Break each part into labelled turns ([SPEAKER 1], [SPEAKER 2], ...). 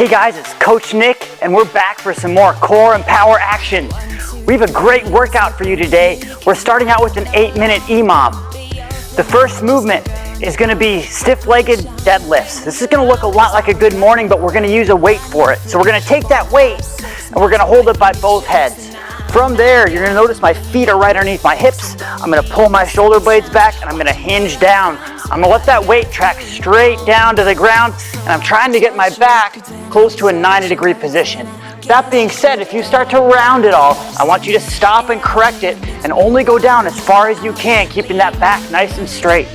[SPEAKER 1] Hey guys, it's Coach Nick, and we're back for some more core and power action. We have a great workout for you today. We're starting out with an 8-minute EMOM. The first movement is going to be stiff-legged deadlifts. This is going to look a lot like a good morning, but we're going to use a weight for it. So we're going to take that weight and we're going to hold it by both heads. From there, you're going to notice my feet are right underneath my hips. I'm going to pull my shoulder blades back and I'm going to hinge down. I'm going to let that weight track straight down to the ground, and I'm trying to get my back close to a 90-degree position. That being said, if you start to round it all, I want you to stop and correct it and only go down as far as you can, keeping that back nice and straight.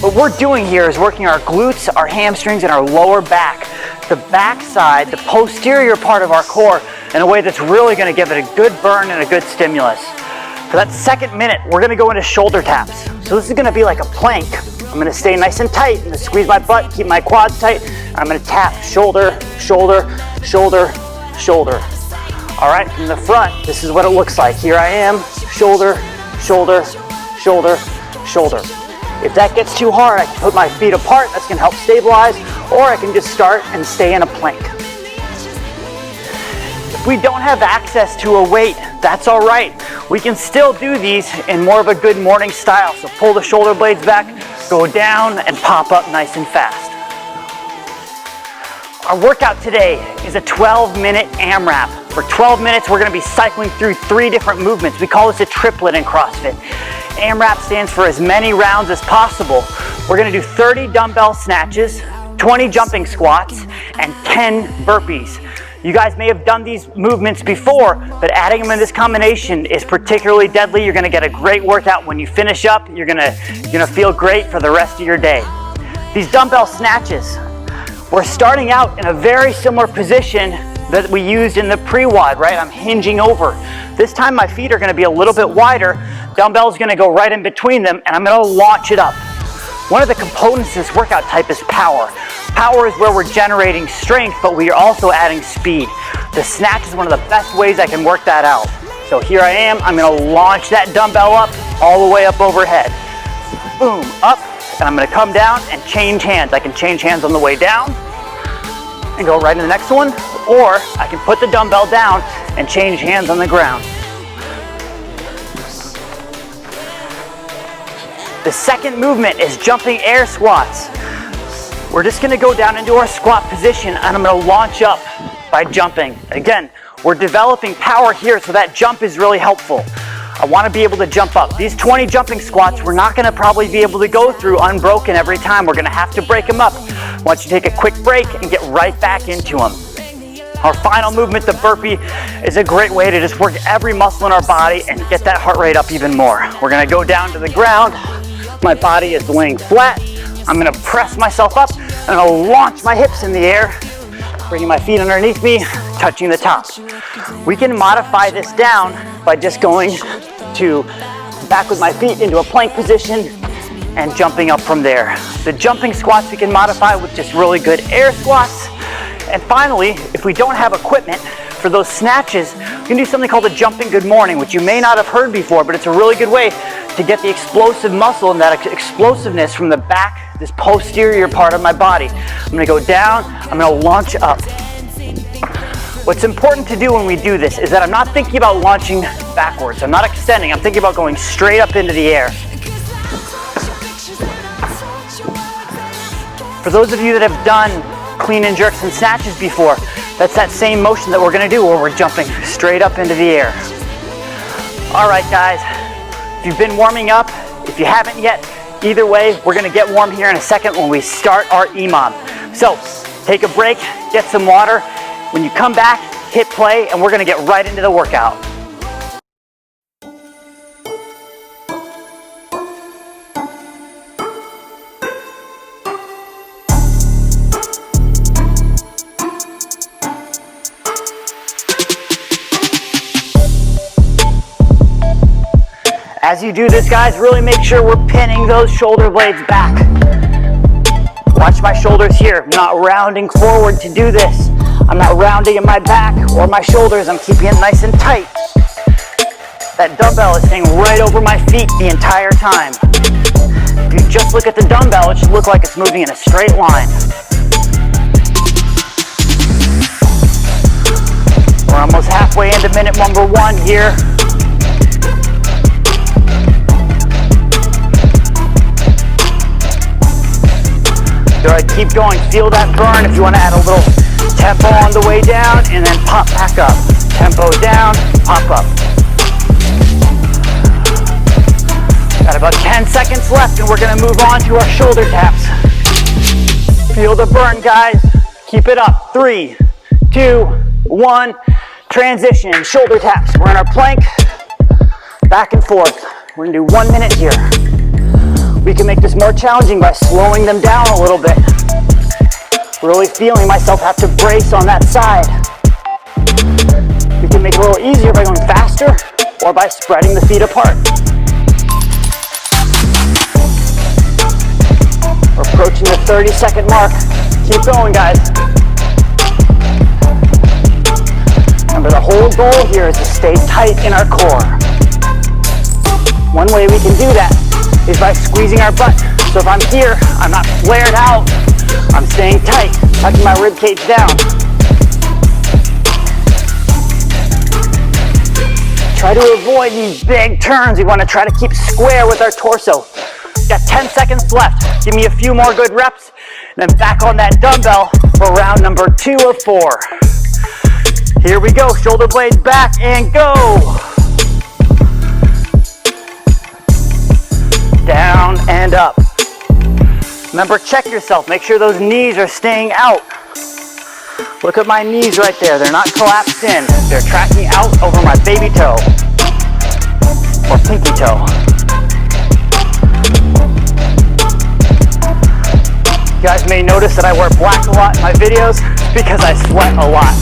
[SPEAKER 1] What we're doing here is working our glutes, our hamstrings, and our lower back, the back side, the posterior part of our core, in a way that's really going to give it a good burn and a good stimulus. For that second minute, we're going to go into shoulder taps. So this is going to be like a plank. I'm going to stay nice and tight. I'm going to squeeze my butt, keep my quads tight, and I'm going to tap shoulder, shoulder, shoulder, shoulder. All right, from the front, this is what it looks like. Here I am, shoulder, shoulder, shoulder, shoulder. If that gets too hard, I can put my feet apart. That's going to help stabilize, or I can just start and stay in a plank. If we don't have access to a weight, that's all right. We can still do these in more of a good morning style. So pull the shoulder blades back, go down, and pop up nice and fast. Our workout today is a 12-minute AMRAP. For 12 minutes, we're going to be cycling through 3 different movements. We call this a triplet in CrossFit. AMRAP stands for as many rounds as possible. We're going to do 30 dumbbell snatches, 20 jumping squats, and 10 burpees. You guys may have done these movements before, but adding them in this combination is particularly deadly. You're going to get a great workout. When you finish up, you're going to feel great for the rest of your day. These dumbbell snatches, we're starting out in a very similar position that we used in the pre-WOD, right? I'm hinging over. This time my feet are going to be a little bit wider. Dumbbell's going to go right in between them, and I'm going to launch it up. One of the components of this workout type is power. Power is where we're generating strength, but we are also adding speed. The snatch is one of the best ways I can work that out. So here I am, I'm going to launch that dumbbell up all the way up overhead. Boom, up, and I'm going to come down and change hands. I can change hands on the way down and go right into the next one, or I can put the dumbbell down and change hands on the ground. The second movement is jumping air squats. We're just going to go down into our squat position, and I'm going to launch up by jumping. Again, we're developing power here, so that jump is really helpful. I want to be able to jump up. These 20 jumping squats, we're not going to probably be able to go through unbroken every time. We're going to have to break them up. I want you to take a quick break and get right back into them. Our final movement, the burpee, is a great way to just work every muscle in our body and get that heart rate up even more. We're going to go down to the ground. My body is laying flat. I'm going to press myself up and I'll launch my hips in the air, bringing my feet underneath me, touching the top. We can modify this down by just going to back with my feet into a plank position and jumping up from there. The jumping squats we can modify with just really good air squats. And finally, if we don't have equipment for those snatches, we can do something called a jumping good morning, which you may not have heard before, but it's a really good way to get the explosive muscle and that explosiveness from the back, this posterior part of my body. I'm going to go down, I'm going to launch up. What's important to do when we do this is that I'm not thinking about launching backwards. I'm not extending. I'm thinking about going straight up into the air. For those of you that have done clean and jerks and snatches before, that's that same motion that we're going to do where we're jumping straight up into the air. All right, guys. If you've been warming up, if you haven't yet, either way, we're going to get warm here in a second when we start our EMOM. So take a break, get some water. When you come back, hit play, and we're going to get right into the workout. As you do this, guys, really make sure we're pinning those shoulder blades back. Watch my shoulders here. I'm not rounding forward to do this. I'm not rounding in my back or my shoulders. I'm keeping it nice and tight. That dumbbell is staying right over my feet the entire time. If you just look at the dumbbell, it should look like it's moving in a straight line. We're almost halfway into minute number 1 here. Good, keep going, feel that burn. If you want to add a little tempo on the way down and then pop back up. Tempo down, pop up. Got about 10 seconds left and we're gonna move on to our shoulder taps. Feel the burn, guys. Keep it up. 3, 2, 1. Transition, shoulder taps. We're in our plank, back and forth. We're gonna do 1 minute here. We can make this more challenging by slowing them down a little bit. Really feeling myself have to brace on that side. We can make it a little easier by going faster or by spreading the feet apart. We're approaching the 30-second mark. Keep going, guys. Remember, the whole goal here is to stay tight in our core. One way we can do that is by squeezing our butt. So if I'm here, I'm not flared out. I'm staying tight, tucking my rib cage down. Try to avoid these big turns. We want to try to keep square with our torso. Got 10 seconds left. Give me a few more good reps, and then back on that dumbbell for round number 2 of 4. Here we go, shoulder blades back and go. Down and up. Remember, check yourself. Make sure those knees are staying out. Look at my knees right there. They're not collapsed in. They're tracking out over my baby toe or pinky toe. You guys may notice that I wear black a lot in my videos because I sweat a lot.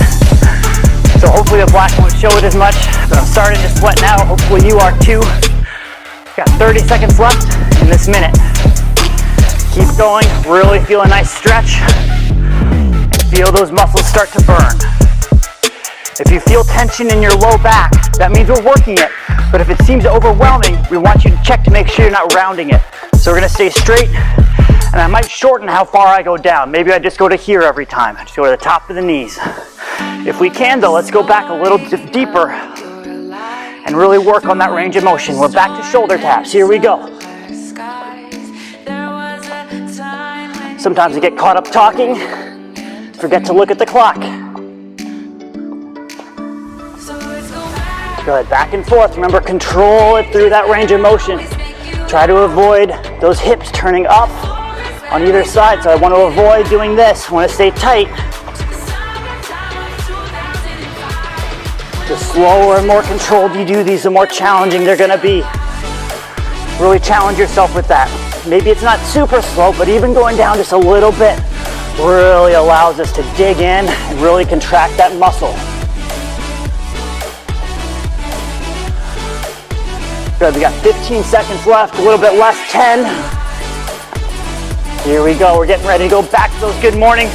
[SPEAKER 1] So hopefully the black won't show it as much, but I'm starting to sweat now. Hopefully you are too. Got 30 seconds left in this minute. Keep going, really feel a nice stretch, and feel those muscles start to burn. If you feel tension in your low back, that means we're working it. But if it seems overwhelming, we want you to check to make sure you're not rounding it. So we're gonna stay straight, and I might shorten how far I go down. Maybe I just go to here every time. I just go to the top of the knees. If we can though, let's go back a little deeper and really work on that range of motion. We're back to shoulder taps. Here we go. Sometimes I get caught up talking, forget to look at the clock. Good, back and forth. Remember, control it through that range of motion. Try to avoid those hips turning up on either side. So I want to avoid doing this. I want to stay tight. The slower and more controlled you do these, the more challenging they're gonna be. Really challenge yourself with that. Maybe it's not super slow, but even going down just a little bit really allows us to dig in and really contract that muscle. Good, we got 15 seconds left, a little bit less, 10. Here we go, we're getting ready to go back to those good mornings.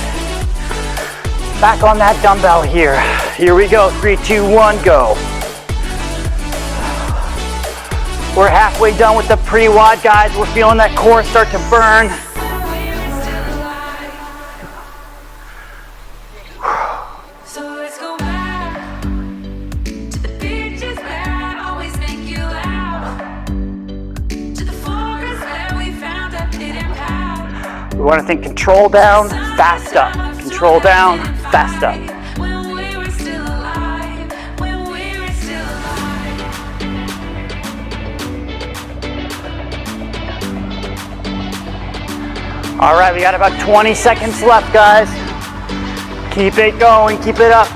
[SPEAKER 1] Back on that dumbbell here. Here we go, 3, 2, 1, go. We're halfway done with the pre-WOD, guys. We're feeling that core start to burn. We want to think control down, fast up. Control down, fast up. All right, we got about 20 seconds left, guys. Keep it going, keep it up.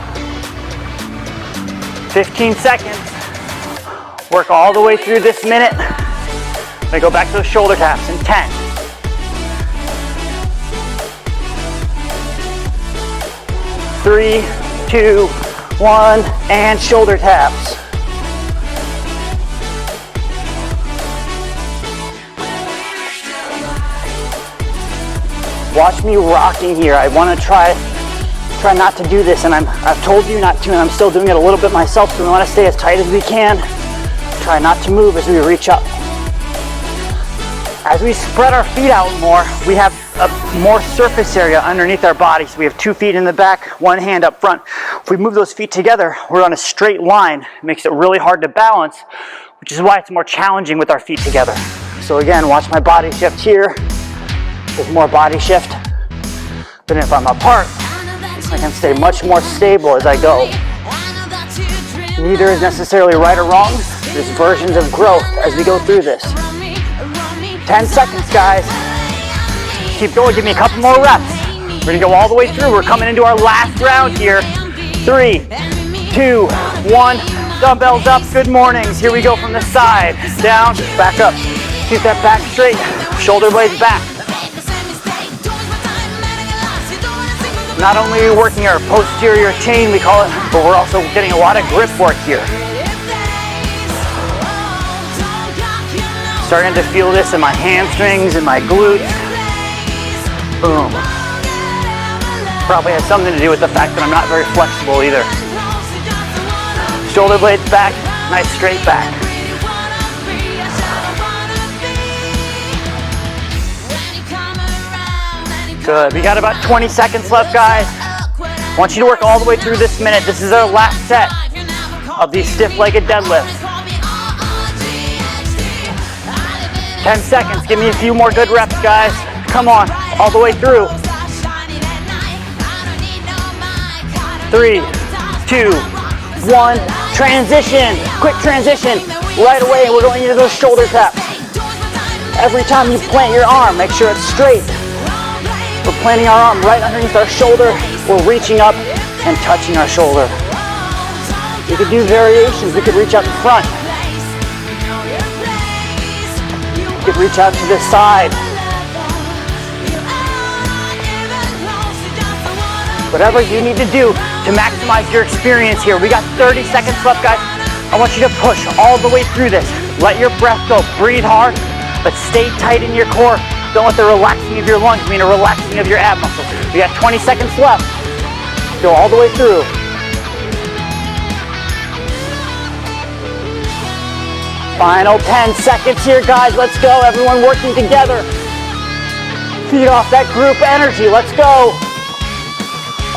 [SPEAKER 1] 15 seconds. Work all the way through this minute. I'm gonna go back to those shoulder taps in 10. 3, 2, 1, and shoulder taps. Watch me rocking here. I want to try not to do this, and I've told you not to, and I'm still doing it a little bit myself, so we want to stay as tight as we can. Try not to move as we reach up. As we spread our feet out more, we have more surface area underneath our body. So we have 2 feet in the back, 1 hand up front. If we move those feet together, we're on a straight line. It makes it really hard to balance, which is why it's more challenging with our feet together. So again, watch my body shift here. There's more body shift. But if I'm apart, I can stay much more stable as I go. Neither is necessarily right or wrong. There's versions of growth as we go through this. 10 seconds, guys. Keep going, give me a couple more reps. We're gonna go all the way through. We're coming into our last round here. 3, 2, 1. Dumbbells up, good mornings. Here we go from the side, down, back up. Keep that back straight, shoulder blades back. Not only are we working our posterior chain, we call it, but we're also getting a lot of grip work here. Starting to feel this in my hamstrings and my glutes. Boom. Probably has something to do with the fact that I'm not very flexible either. Shoulder blades back, nice straight back. Good, we got about 20 seconds left, guys. I want you to work all the way through this minute. This is our last set of these stiff-legged deadlifts. 10 seconds, give me a few more good reps, guys. Come on, all the way through. 3, 2, 1, transition, quick transition. Right away, we're going into those shoulder taps. Every time you plant your arm, make sure it's straight. We're planting our arm right underneath our shoulder. We're reaching up and touching our shoulder. We could do variations. We could reach out in front. We could reach out to the side. Whatever you need to do to maximize your experience here. We got 30 seconds left, guys. I want you to push all the way through this. Let your breath go. Breathe hard, but stay tight in your core. Don't let the relaxing of your lungs mean a relaxing of your ab muscles. We got 20 seconds left. Go all the way through. Final 10 seconds here, guys. Let's go. Everyone working together. Feed off that group energy. Let's go.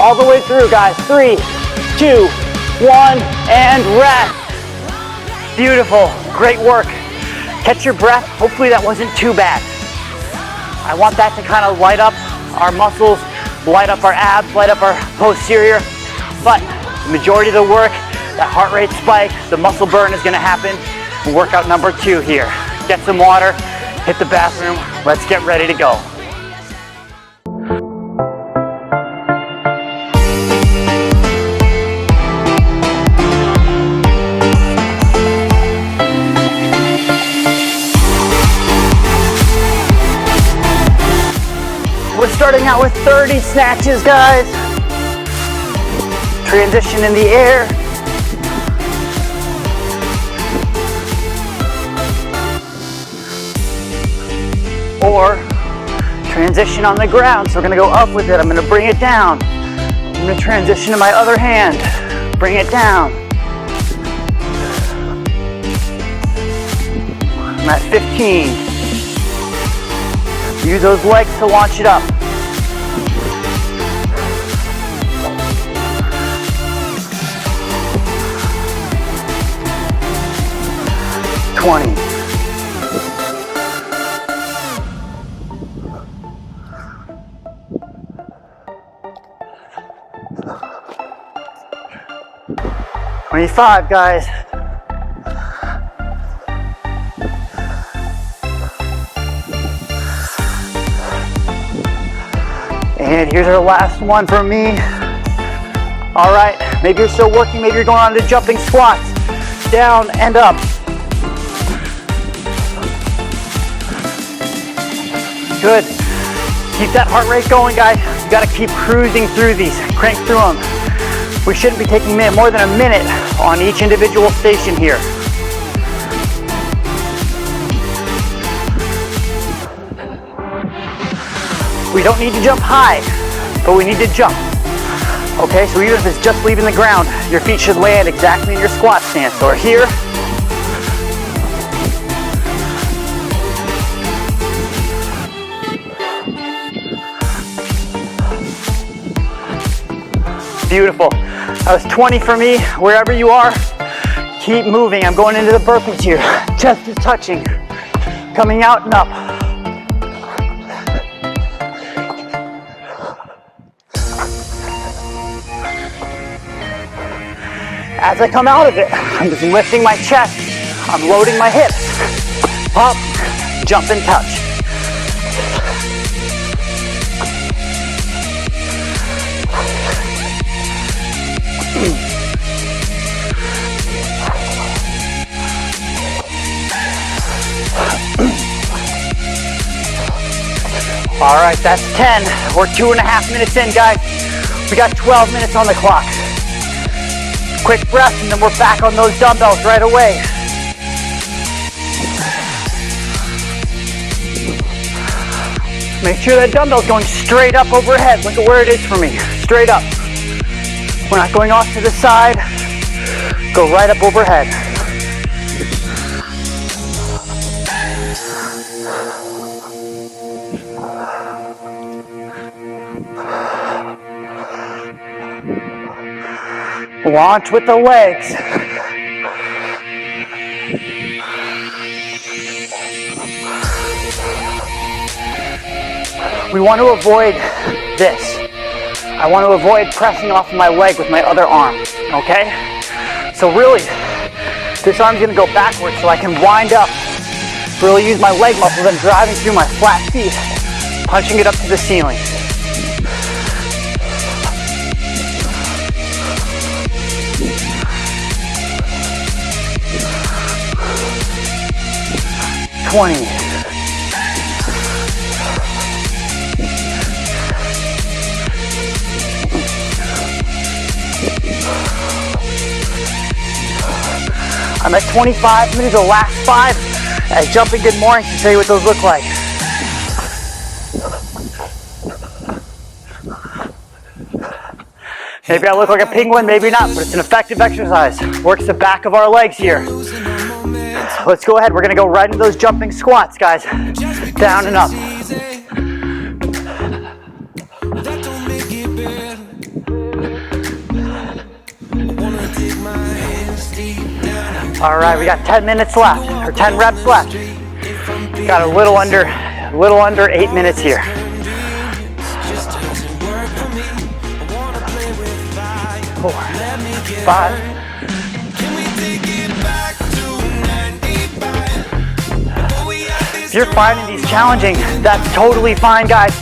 [SPEAKER 1] All the way through, guys. 3, 2, 1, and rest. Beautiful. Great work. Catch your breath. Hopefully that wasn't too bad. I want that to kind of light up our muscles, light up our abs, light up our posterior. But the majority of the work, that heart rate spike, the muscle burn is gonna happen. Workout number 2 here. Get some water, hit the bathroom, let's get ready to go. We're starting out with 30 snatches, guys. Transition in the air. Or transition on the ground. So we're gonna go up with it. I'm gonna bring it down. I'm gonna transition to my other hand. Bring it down. I'm at 15. Use those legs to launch it up. 20. $25, guys. And here's our last one from me. All right, maybe you're still working, maybe you're going on to jumping squats. Down and up. Good. Keep that heart rate going, guys. You gotta keep cruising through these. Crank through them. We shouldn't be taking more than a minute on each individual station here. We don't need to jump high, but we need to jump. Okay, so even if it's just leaving the ground, your feet should land exactly in your squat stance. Or here. Beautiful. That was 20 for me. Wherever you are, keep moving. I'm going into the burpees here. Chest is touching. Coming out and up. As I come out of it, I'm just lifting my chest. I'm loading my hips. Up, jump and touch. All right, that's 10. We're 2.5 minutes in, guys. We got 12 minutes on the clock. Quick breath, and then we're back on those dumbbells right away. Make sure that dumbbell's going straight up overhead. Look at where it is for me. Straight up. We're not going off to the side. Go right up overhead. Launch with the legs. We want to avoid this. I want to avoid pressing off my leg with my other arm, okay? So really, this arm's gonna go backwards so I can wind up, really use my leg muscles and driving through my flat feet, punching it up to the ceiling. I'm at 25 minutes, the last 5, as jumping good morning to show you what those look like. Maybe I look like a penguin, maybe not, but it's an effective exercise. Works the back of our legs here. Let's go ahead, we're gonna go right into those jumping squats, guys. Down and up. All right, we got 10 minutes left, or 10 reps left. Got a little under 8 minutes here. 4, 5. If you're finding these challenging, that's totally fine, guys.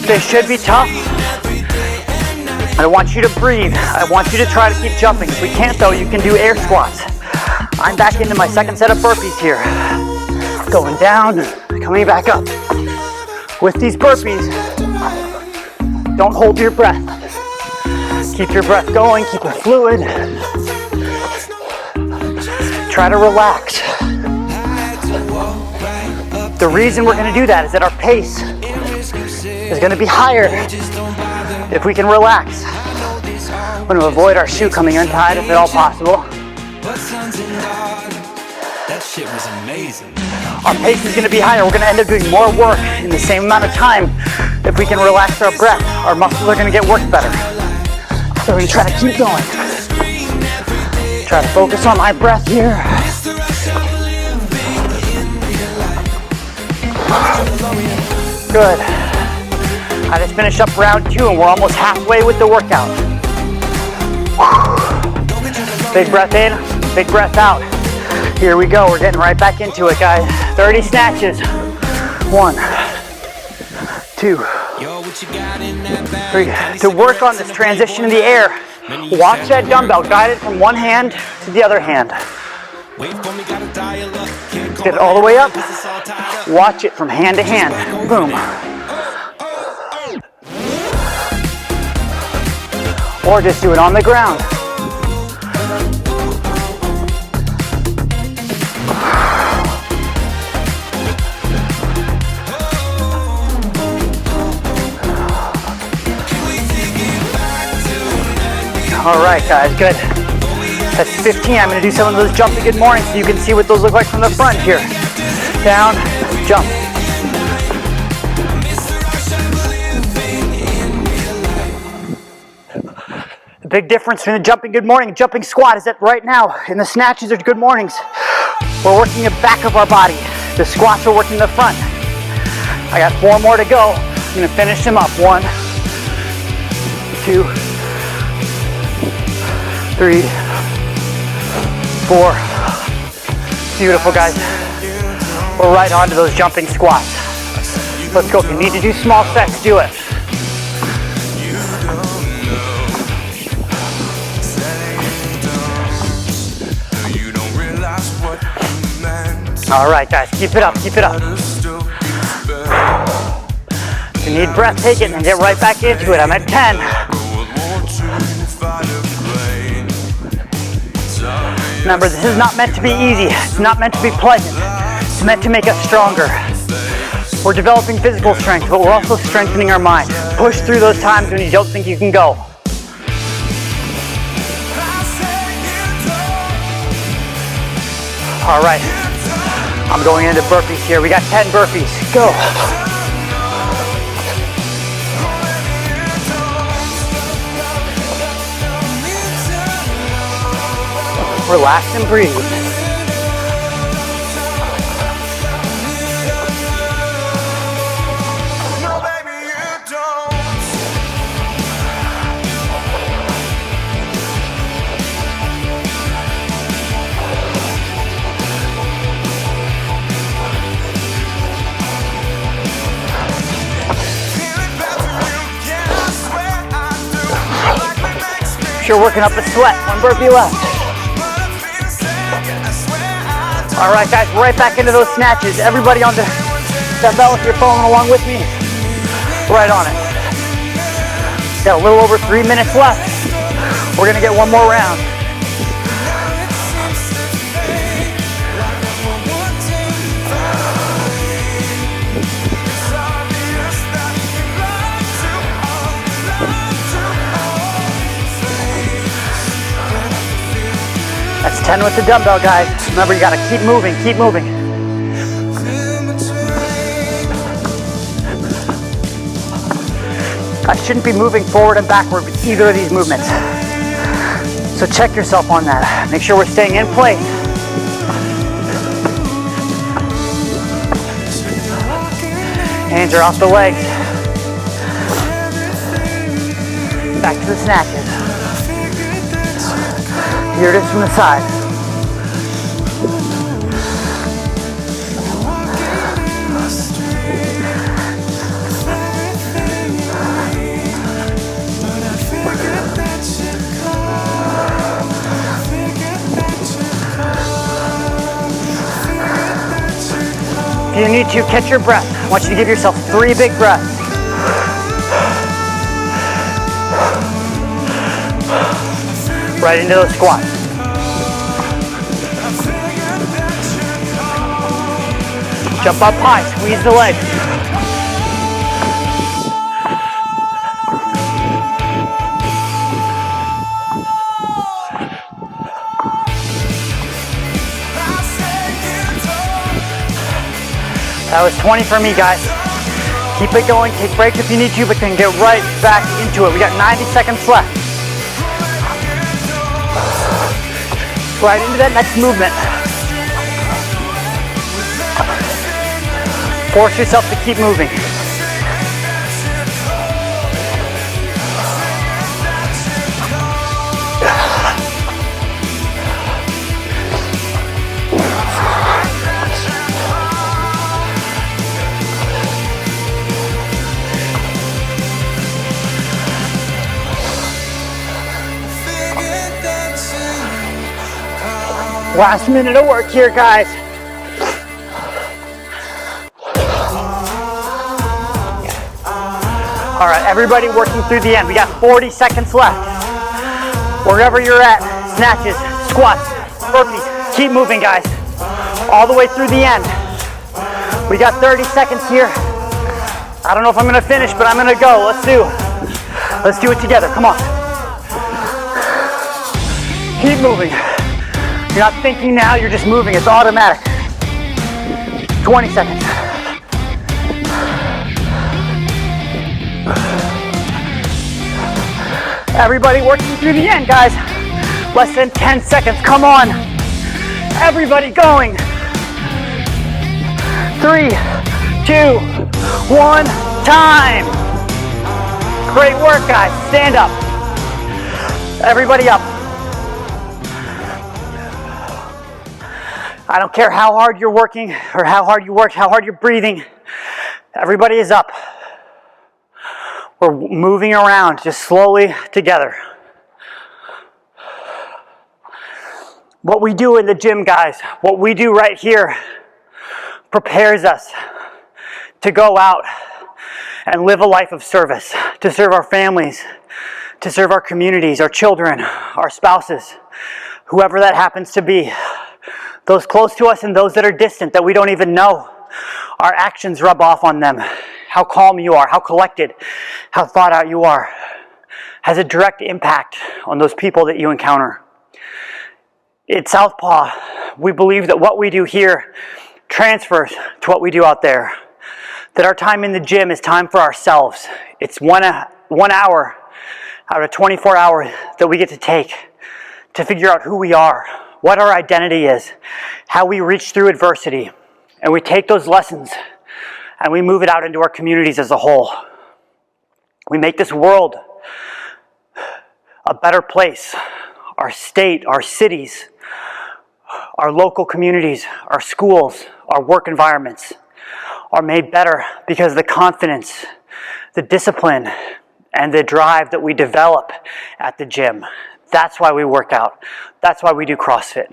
[SPEAKER 1] They should be tough. I want you to breathe. I want you to try to keep jumping. If we can't though, you can do air squats. I'm back into my second set of burpees here. Going down, coming back up. With these burpees, don't hold your breath. Keep your breath going, keep it fluid. Try to relax. The reason we're gonna do that is that our pace is gonna be higher if we can relax. We're gonna avoid our shoe coming untied if at all possible.
[SPEAKER 2] That shit was amazing.
[SPEAKER 1] Our pace is gonna be higher. We're gonna end up doing more work in the same amount of time if we can relax our breath. Our muscles are gonna get worked better. So we're gonna try to keep going. Try to focus on my breath here. Good. I just finished up round 2 and we're almost halfway with the workout. Big breath in, big breath out. Here we go, we're getting right back into it, guys. 30 snatches. 1, 2, 3. To work on this transition in the air, watch that dumbbell, guide it from one hand to the other hand. Get it all the way up. Watch it from hand to hand. Boom. Or just do it on the ground. All right, guys, good. That's 15. I'm gonna do some of those jumping good morning so you can see what those look like from the front here. Down, jump. big difference between the jumping good morning and jumping squat is that right now in the snatches or good mornings, we're working the back of our body. The squats are working the front. I got 4 more to go. I'm gonna finish them up. 1, 2, 3, 4. Beautiful, guys. We're right onto those jumping squats. Let's go. If you need to do small sets, do it. All right, guys, keep it up, keep it up. If you need breath, take it and get right back into it. I'm at 10. Remember, this is not meant to be easy. It's not meant to be pleasant. It's meant to make us stronger. We're developing physical strength, but we're also strengthening our mind. Push through those times when you don't think you can go. All right, I'm going into burpees here. We got 10 burpees. Go. Relax and breathe. You're working up a sweat. 1 burpee left. All right, guys, right back into those snatches. Everybody on the dumbbell, if you're following along with me, right on it. Got a little over 3 minutes left. We're gonna get 1 more round. That's 10 with the dumbbell, guys. Remember, you gotta keep moving, keep moving. I shouldn't be moving forward and backward with either of these movements. So check yourself on that. Make sure we're staying in place. Hands are off the legs. Back to the snatches. Here it is from the side. If you need to, catch your breath. I want you to give yourself 3 big breaths. Right into those squats. Jump up high, squeeze the legs. That was 20 for me, guys. Keep it going, take breaks if you need to, but then get right back into it. We got 90 seconds left. Right into that next movement. Force yourself to keep moving. Last minute of work here, guys. All right, everybody working through the end. We got 40 seconds left. Wherever you're at, snatches, squats, burpees, keep moving, guys. All the way through the end. We got 30 seconds here. I don't know if I'm gonna finish, but I'm gonna go. Let's do it together, come on. Keep moving. You're not thinking now, you're just moving, it's automatic. 20 seconds. Everybody working through the end, guys. Less than 10 seconds, come on. Everybody going. 3, 2, 1, time. Great work, guys. Stand up. Everybody up. I don't care how hard you're working or how hard you work, how hard you're breathing. Everybody is up. We're moving around just slowly together. What we do in the gym, guys, what we do right here prepares us to go out and live a life of service, to serve our families, to serve our communities, our children, our spouses, whoever that happens to be, those close to us and those that are distant that we don't even know. Our actions rub off on them. How calm you are, how collected, how thought out you are, has a direct impact on those people that you encounter. At Southpaw, we believe that what we do here transfers to what we do out there. That our time in the gym is time for ourselves. It's one hour out of 24 hours that we get to take to figure out who we are, what our identity is, how we reach through adversity. And we take those lessons and we move it out into our communities as a whole. We make this world a better place. Our state, our cities, our local communities, our schools, our work environments are made better because of the confidence, the discipline, and the drive that we develop at the gym. That's why we work out. That's why we do CrossFit.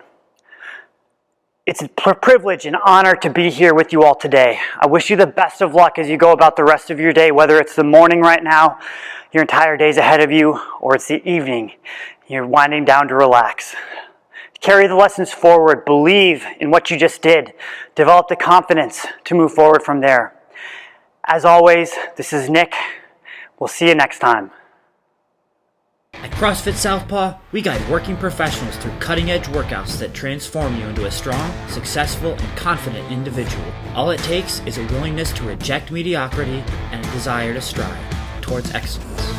[SPEAKER 1] It's a privilege and honor to be here with you all today. I wish you the best of luck as you go about the rest of your day, whether it's the morning right now, your entire day's ahead of you, or it's the evening, you're winding down to relax. Carry the lessons forward, believe in what you just did, develop the confidence to move forward from there. As always, this is Nick. We'll see you next time.
[SPEAKER 3] At CrossFit Southpaw, we guide working professionals through cutting-edge workouts that transform you into a strong, successful, and confident individual. All it takes is a willingness to reject mediocrity and a desire to strive towards excellence.